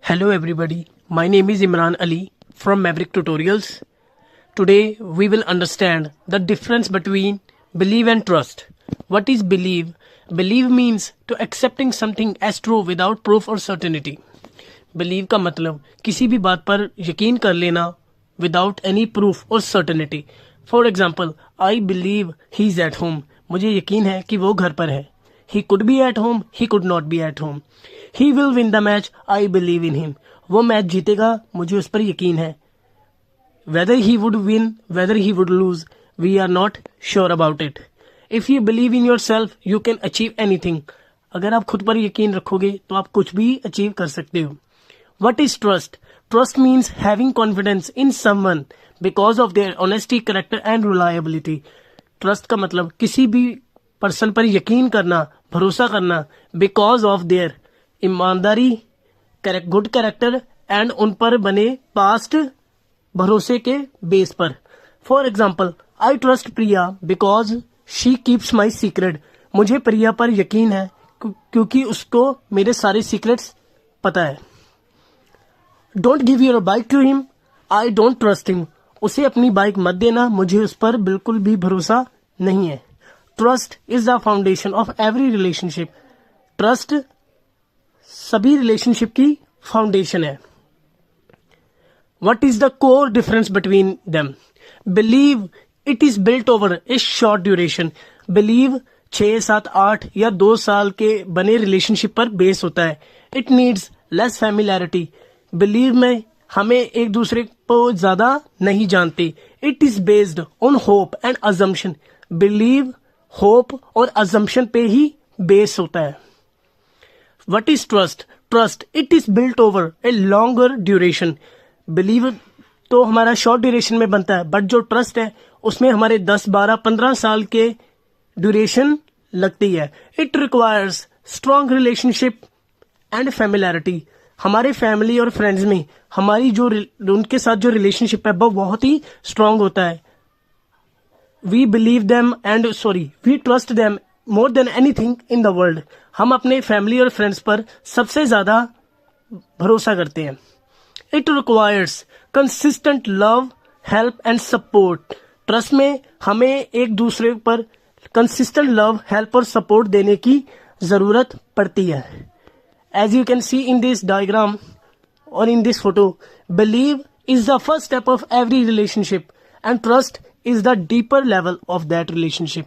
Hello everybody, my name is Imran Ali from Maverick Tutorials. Today we will understand the difference between believe and trust. What is believe? Believe means to accepting something as true without proof or certainty. Believe का मतलब किसी भी बात पर यकीन कर लेना without any proof or certainty. For example, I believe he is at home. मुझे यकीन है कि वो घर पर है. He could be at home, he could not be at home. He will win the match, I believe in him. वो match जीतेगा, मुझे उस पर यकीन है. Whether he would win, whether he would lose, we are not sure about it. If you believe in yourself, you can achieve anything. अगर आप खुद पर यकीन रखोगे तो आप कुछ भी अचीव कर सकते हो. What is trust? Trust means having confidence in someone because of their honesty, character and reliability. Trust का मतलब किसी भी पर्सन पर यकीन करना, भरोसा करना बिकॉज ऑफ देयर ईमानदारी, गुड कैरेक्टर एंड उन पर बने पास्ट भरोसे के बेस पर. For example, I trust Priya because she keeps my secret. मुझे प्रिया पर यकीन है क्योंकि उसको मेरे सारे सीक्रेट्स पता है. Don't give your bike to him, I don't trust him. उसे अपनी बाइक मत देना, मुझे उस पर बिल्कुल भी भरोसा नहीं है. Trust is the foundation of every relationship. Trust सभी रिलेशनशिप की फाउंडेशन है. What is the core difference between them? Believe it is built over A short duration. Believe 6, 7, 8 या 2 साल के बने रिलेशनशिप पर बेस होता है. It needs less familiarity. Believe में हमें एक दूसरे को ज्यादा नहीं जानते. It is based on hope and assumption. Believe hope और अजम्पशन पे ही बेस होता है. What is trust? Trust it is built over a longer duration. Believe तो हमारा शॉर्ट ड्यूरेशन में बनता है, बट जो ट्रस्ट है उसमें हमारे 10, 12, 15 साल के ड्यूरेशन लगती है. It requires strong relationship and familiarity. हमारे फैमिली और फ्रेंड्स में हमारी जो उनके साथ जो रिलेशनशिप है वो बहुत ही स्ट्रांग होता है. We believe them and we trust them more than anything in the world. हम अपने फैमिली और फ्रेंड्स पर सबसे ज्यादा भरोसा करते हैं. It requires consistent love, help and support. Trust में हमें एक दूसरे पर कंसिस्टेंट लव, हेल्प और सपोर्ट देने की जरूरत पड़ती है. As you can see in this diagram or in this photo, believe is the first step of every relationship and trust is the deeper level of that relationship.